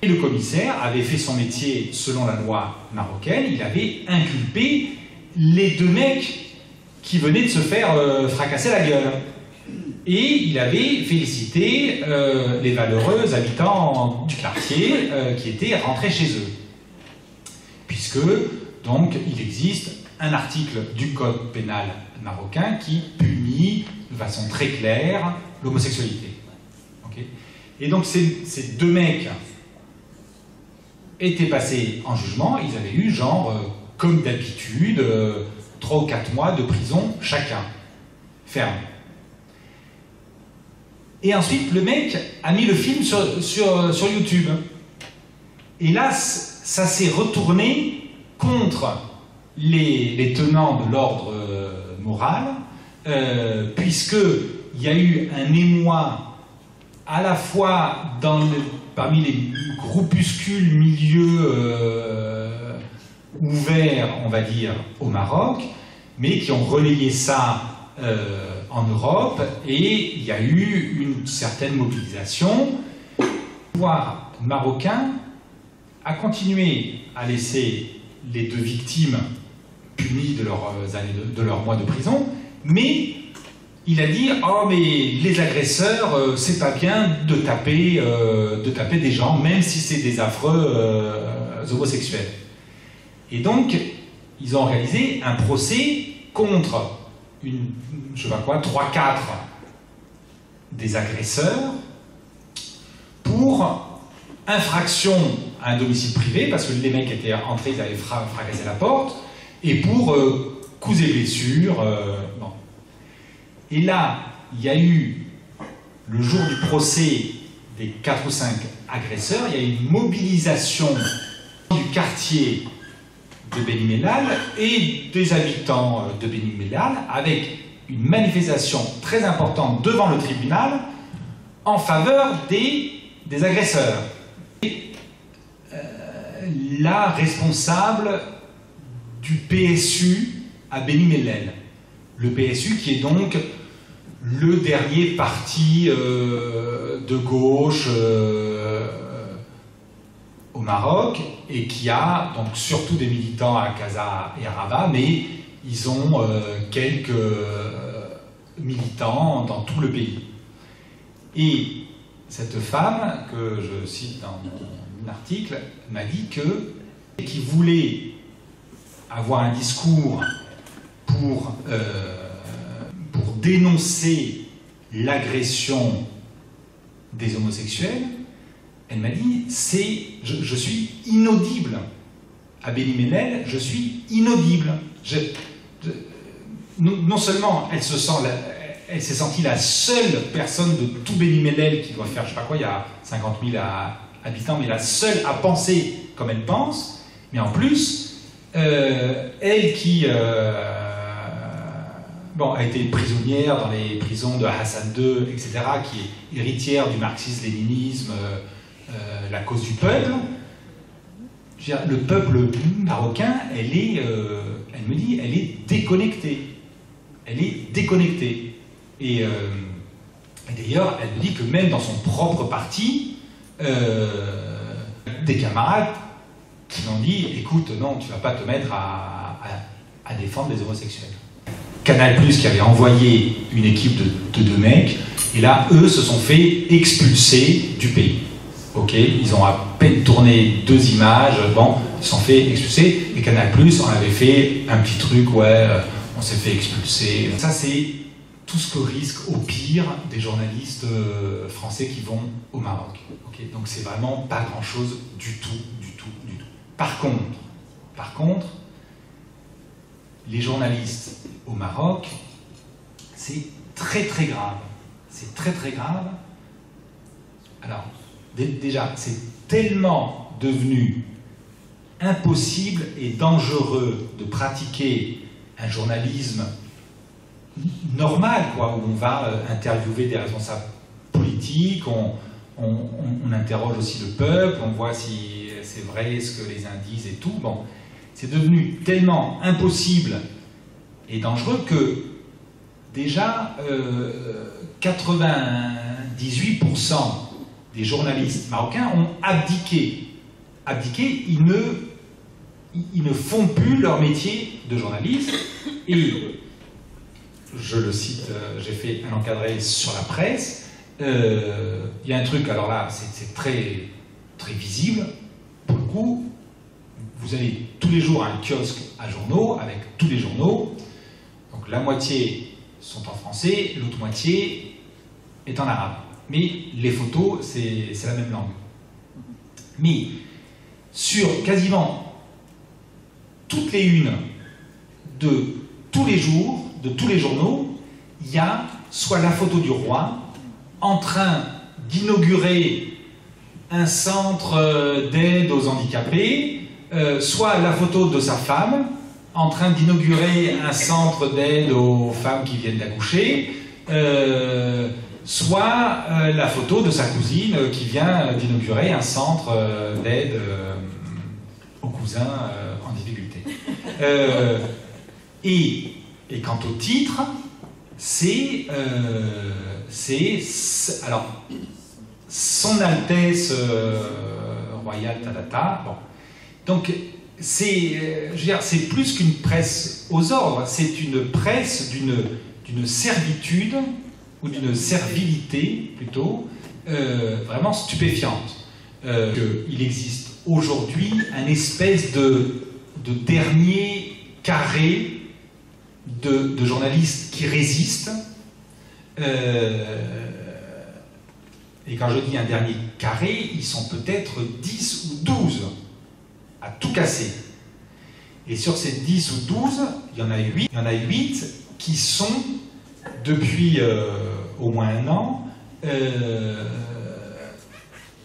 Et le commissaire avait fait son métier selon la loi marocaine, il avait inculpé les 2 mecs qui venaient de se faire fracasser la gueule. Et il avait félicité les valeureux habitants du quartier qui étaient rentrés chez eux. Puisque, donc, il existe un article du code pénal marocain qui punit de façon très claire l'homosexualité. Okay. Et donc, ces deux mecs étaient passés en jugement, ils avaient eu, genre, comme d'habitude, 3 ou 4 mois de prison chacun, ferme. Et ensuite, le mec a mis le film sur YouTube. Et là, ça s'est retourné contre les tenants de l'ordre moral, puisqu'il y a eu un émoi à la fois parmi les groupuscules milieux ouverts, on va dire, au Maroc, mais qui ont relayé ça en Europe, et il y a eu une certaine mobilisation. Le pouvoir marocain a continué à laisser les deux victimes punies de leurs mois de prison, mais il a dit « Oh, mais les agresseurs, c'est pas bien de taper des gens, même si c'est des affreux homosexuels. » Et donc, ils ont réalisé un procès contre je sais pas quoi, 3-4 des agresseurs pour infraction à un domicile privé, parce que les mecs étaient entrés, ils avaient fracassé la porte, et pour coups et blessures. Bon. Et là, il y a eu, le jour du procès des 4 ou 5 agresseurs, il y a eu une mobilisation du quartier de Beni Mellal et des habitants de Beni Mellal avec une manifestation très importante devant le tribunal en faveur des agresseurs. Et, la responsable du PSU à Beni Mellal, le PSU qui est donc le dernier parti de gauche au Maroc, et qui a donc surtout des militants à Casa et à Rabat, mais ils ont quelques militants dans tout le pays. Et cette femme, que je cite dans mon article, m'a dit qu'il voulait avoir un discours pour dénoncer l'agression des homosexuels. Elle m'a dit, je suis inaudible. À Beni Mellal, je suis inaudible. Non seulement elle s'est sentie la seule personne de tout Beni Mellal qui doit faire, je sais pas quoi, il y a 50 000 habitants, mais la seule à penser comme elle pense, mais en plus, elle qui a été prisonnière dans les prisons de Hassan II, etc., qui est héritière du marxisme-léninisme, la cause du peuple. Je veux dire, le peuple marocain, elle me dit, elle est déconnectée. Elle est déconnectée. Et d'ailleurs, elle me dit que même dans son propre parti, des camarades qui m'ont dit, écoute, non, tu ne vas pas te mettre à défendre les homosexuels. Canal+, qui avait envoyé une équipe de 2 mecs, et là, eux se sont fait expulser du pays. Ok, ils ont à peine tourné 2 images, bon, ils se sont fait expulser, et Canal+, on avait fait un petit truc, ouais, on s'est fait expulser. Ça, c'est tout ce que risquent au pire des journalistes français qui vont au Maroc. Okay, donc c'est vraiment pas grand-chose du tout. Par contre, les journalistes au Maroc, c'est très très grave. C'est très très grave. Alors, déjà, c'est tellement devenu impossible et dangereux de pratiquer un journalisme normal, quoi, où on va interviewer des responsables politiques, on interroge aussi le peuple, on voit si c'est vrai ce que les uns disent et tout. Bon, c'est devenu tellement impossible et dangereux que déjà 98% des journalistes marocains ont abdiqué. Ils ne font plus leur métier de journaliste, et je le cite, j'ai fait un encadré sur la presse. Il y a un truc, alors là, c'est très, très visible. Pour le coup, vous allez tous les jours à un kiosque à journaux, avec tous les journaux. Donc la moitié sont en français, l'autre moitié est en arabe. Mais les photos, c'est la même langue. Mais sur quasiment toutes les unes de tous les jours, de tous les journaux, il y a soit la photo du roi en train d'inaugurer un centre d'aide aux handicapés, soit la photo de sa femme en train d'inaugurer un centre d'aide aux femmes qui viennent d'accoucher, soit la photo de sa cousine qui vient d'inaugurer un centre d'aide aux cousins en difficulté. Et quant au titre, c'est alors Son Altesse Royale Tadata. Bon. Donc c'est plus qu'une presse aux ordres, c'est une presse d'une servitude ou d'une servilité plutôt vraiment stupéfiante. Il existe aujourd'hui un espèce de dernier carré de journalistes qui résistent. Et quand je dis un dernier carré, ils sont peut-être 10 ou 12 à tout casser. Et sur ces 10 ou 12, il y en a 8 qui sont, depuis au moins un an,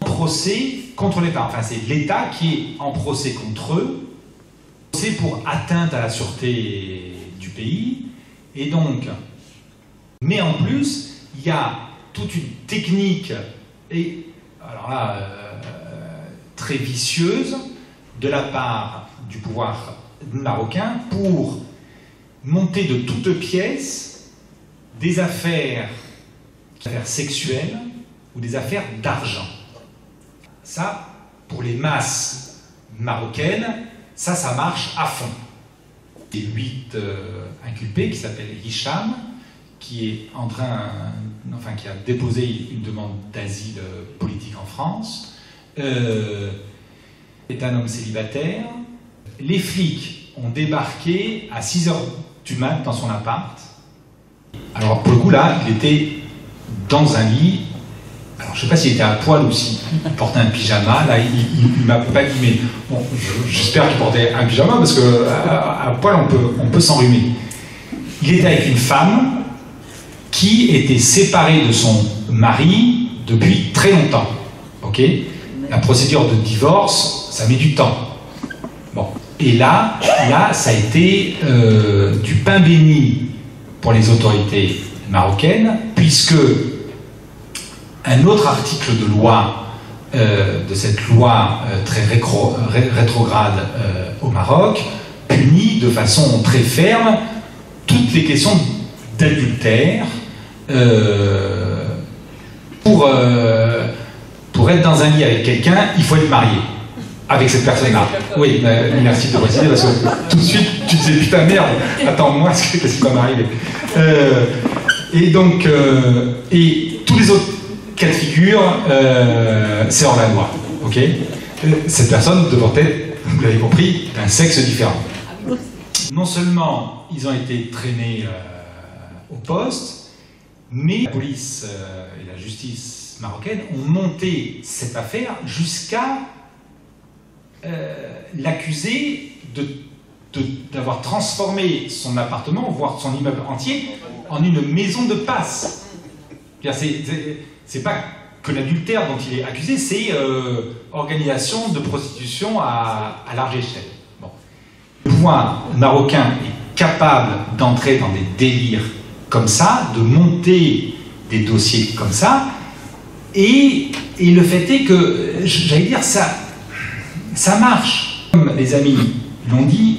en procès contre l'État. Enfin, c'est l'État qui est en procès contre eux, procès pour atteinte à la sûreté du pays. Et donc, mais en plus, il y a toute une technique, et alors là, très vicieuse, de la part du pouvoir marocain pour monter de toutes pièces des affaires sexuelles ou des affaires d'argent. Ça, pour les masses marocaines, ça marche à fond. Les 8 inculpés, qui s'appelle Hicham, qui est qui a déposé une demande d'asile politique en France, est un homme célibataire. Les flics ont débarqué à 6h du mat dans son appart. Alors pour le coup là, il était dans un lit. Alors je ne sais pas s'il était à poil ou s'il portait un pyjama. Là, il m'a pas dit, mais bon, j'espère qu'il portait un pyjama parce que à poil on peut s'enrhumer. Il était avec une femme qui était séparée de son mari depuis très longtemps. Ok ? La procédure de divorce, ça met du temps. Bon. Et là, ça a été du pain béni pour les autorités marocaines, puisque un autre article de loi, de cette loi très rétrograde au Maroc, punit de façon très ferme toutes les questions d'adultère. Pour être dans un lit avec quelqu'un, il faut être marié avec cette personne-là. Oui, merci de préciser parce que tout de suite tu te dis putain merde, attends moi qu'est-ce qui va m'arriver. Et donc et tous les autres cas de figure, c'est hors la loi, ok. Cette personne devrait être, vous l'avez compris, d'un sexe différent. Non seulement ils ont été traînés au poste, mais la police et la justice marocaine ont monté cette affaire jusqu'à l'accuser d'avoir transformé son appartement, voire son immeuble entier, en une maison de passe. C'est pas que l'adultère dont il est accusé, c'est organisation de prostitution à large échelle. Bon. Le pouvoir marocain est capable d'entrer dans des délires comme ça, de monter des dossiers comme ça, et le fait est que, j'allais dire, ça marche. Comme les amis l'ont dit,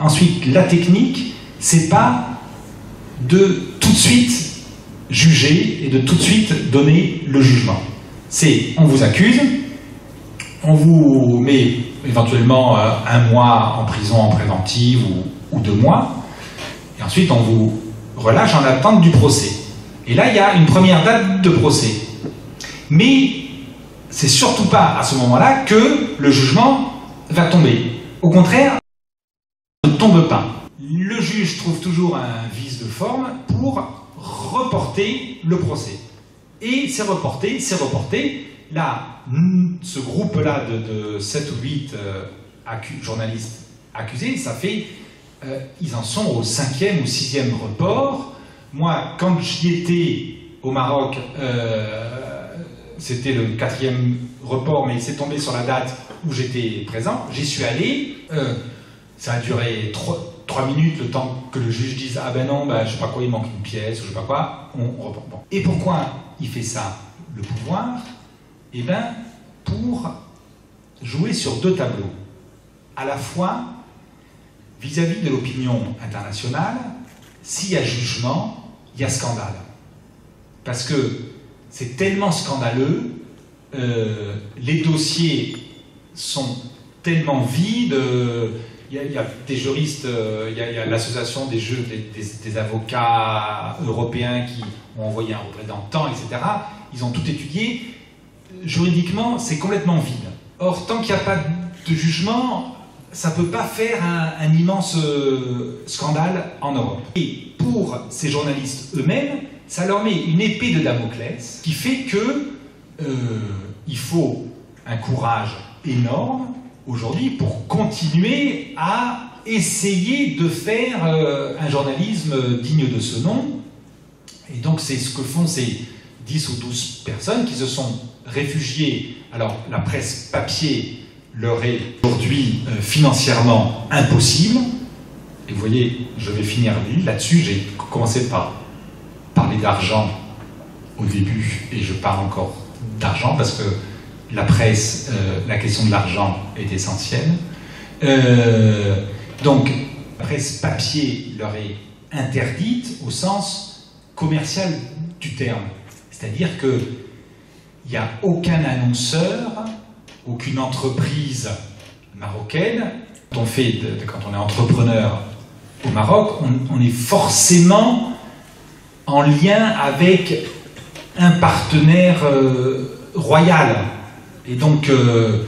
ensuite, la technique, c'est pas de tout de suite juger et de tout de suite donner le jugement. C'est, on vous accuse, on vous met éventuellement 1 mois en prison en préventive ou 2 mois, et ensuite, on vous relâche en attente du procès. Et là, il y a une première date de procès. Mais c'est surtout pas à ce moment-là que le jugement va tomber. Au contraire, il ne tombe pas. Le juge trouve toujours un vice de forme pour reporter le procès. Et c'est reporté. Là, ce groupe-là de 7 ou 8 journalistes accusés, ça fait... ils en sont au 5e ou 6e report. Moi, quand j'y étais au Maroc, c'était le 4e report, mais il s'est tombé sur la date où j'étais présent. J'y suis allé. Ça a duré 3 minutes, le temps que le juge dise « Ah ben non, ben, je sais pas quoi, il manque une pièce, ou je sais pas quoi. » On reporte. Bon. Et pourquoi il fait ça, le pouvoir? Eh bien, pour jouer sur 2 tableaux. À la fois, vis-à-vis de l'opinion internationale, s'il y a jugement, il y a scandale. Parce que c'est tellement scandaleux, les dossiers sont tellement vides, il y a des juristes, il y a l'association des avocats européens qui ont envoyé un représentant, etc. Ils ont tout étudié. Juridiquement, c'est complètement vide. Or, tant qu'il n'y a pas de jugement, ça ne peut pas faire un immense scandale en Europe. Et pour ces journalistes eux-mêmes, ça leur met une épée de Damoclès qui fait que il faut un courage énorme aujourd'hui pour continuer à essayer de faire un journalisme digne de ce nom. Et donc c'est ce que font ces 10 ou 12 personnes qui se sont réfugiées. Alors la presse papier leur est aujourd'hui financièrement impossible. Et vous voyez, je vais finir là-dessus. J'ai commencé par parler d'argent au début et je parle encore d'argent parce que la presse, la question de l'argent est essentielle. Donc, la presse papier leur est interdite au sens commercial du terme. C'est-à-dire qu'il n'y a aucun annonceur, aucune entreprise marocaine. Quand on est entrepreneur au Maroc, on est forcément en lien avec un partenaire royal. Et donc, il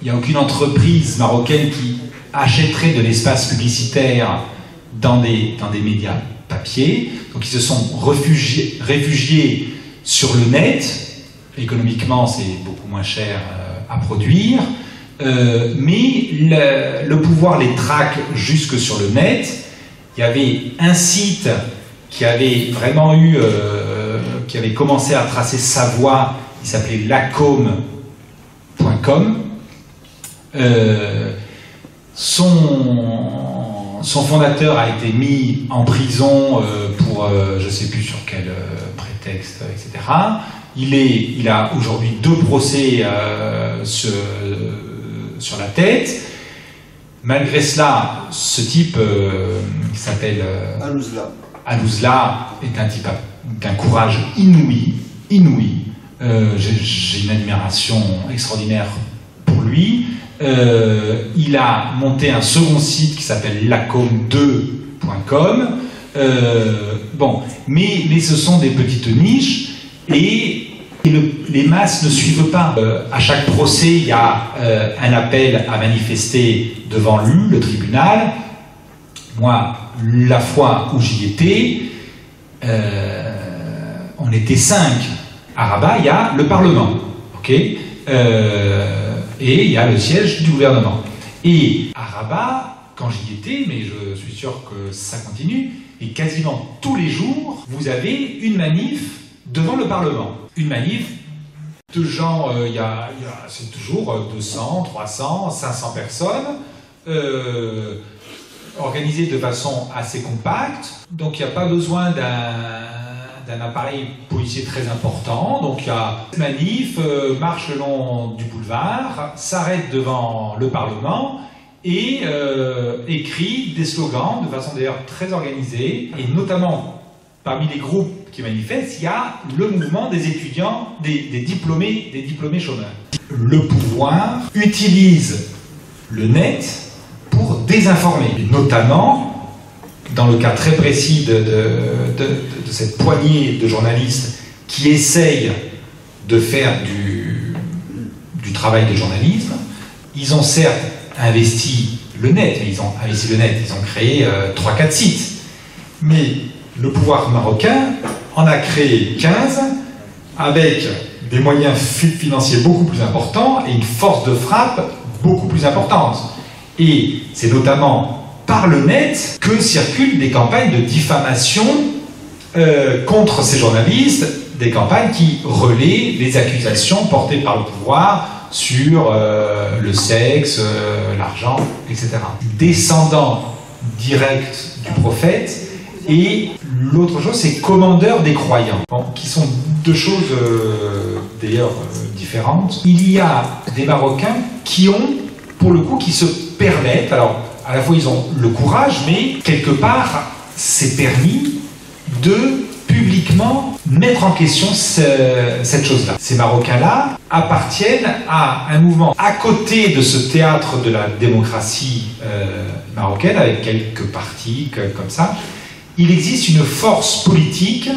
n'y a aucune entreprise marocaine qui achèterait de l'espace publicitaire dans des médias papier. Donc ils se sont réfugiés sur le net. Économiquement, c'est beaucoup moins cher à produire. Mais le pouvoir les traque jusque sur le net. Il y avait un site qui avait vraiment qui avait commencé à tracer sa voie. Il s'appelait lacom.com. Son fondateur a été mis en prison pour je ne sais plus sur quel prétexte, etc. Il a aujourd'hui 2 procès sur la tête. Malgré cela, ce type qui s'appelle Alouzla est un type d'un courage inouï. J'ai une admiration extraordinaire pour lui. Il a monté un second site qui s'appelle lacom2.com. Bon, mais ce sont des petites niches et les masses ne suivent pas. À chaque procès, il y a un appel à manifester devant le tribunal. Moi, la fois où j'y étais, on était 5. À Rabat, il y a le Parlement, ok, et il y a le siège du gouvernement. Et à Rabat, quand j'y étais, mais je suis sûr que ça continue, et quasiment tous les jours, vous avez une manif devant le Parlement. Une manif de gens, c'est toujours 200, 300, 500 personnes, organisées de façon assez compacte. Donc il n'y a pas besoin d'un appareil policier très important. Donc il y a une manif, marche le long du boulevard, s'arrête devant le Parlement et écrit des slogans de façon d'ailleurs très organisée. Et notamment, parmi les groupes qui manifestent, il y a le mouvement des étudiants, des diplômés chômeurs. Le pouvoir utilise le net pour désinformer, et notamment dans le cas très précis de cette poignée de journalistes qui essayent de faire du travail de journalisme, ils ont certes investi le net, mais ils ont investi le net, ils ont créé 3-4 sites. Mais le pouvoir marocain en a créé 15 avec des moyens financiers beaucoup plus importants et une force de frappe beaucoup plus importante. Et c'est notamment par le net que circulent des campagnes de diffamation contre ces journalistes, des campagnes qui relaient les accusations portées par le pouvoir sur le sexe, l'argent, etc. Descendant direct du prophète, et l'autre chose, c'est commandeur des croyants, bon, qui sont deux choses d'ailleurs différentes. Il y a des Marocains qui ont, pour le coup, qui se permettent, alors à la fois ils ont le courage, mais quelque part, c'est permis de publiquement mettre en question cette chose-là. Ces Marocains-là appartiennent à un mouvement à côté de ce théâtre de la démocratie marocaine, avec quelques partis comme ça. Il existe une force politique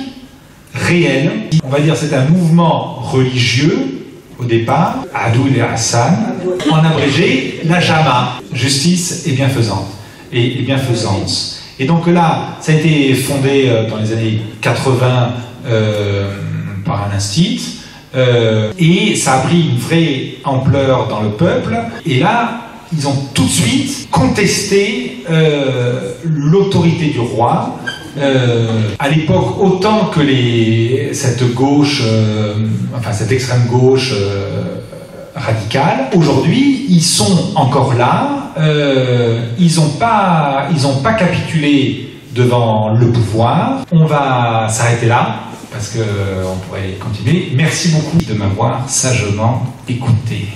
réelle. On va dire c'est un mouvement religieux au départ, Adoul et Hassan, en abrégé, la Jama, justice et bienfaisance. Et bienfaisance. Et donc là, ça a été fondé dans les années 80 par un institut, et ça a pris une vraie ampleur dans le peuple. Et là, ils ont tout de suite contesté l'autorité du roi. À l'époque, autant que cette gauche, enfin cette extrême gauche radicale, aujourd'hui, ils sont encore là. Ils n'ont pas capitulé devant le pouvoir. On va s'arrêter là parce qu'on pourrait continuer. Merci beaucoup de m'avoir sagement écouté.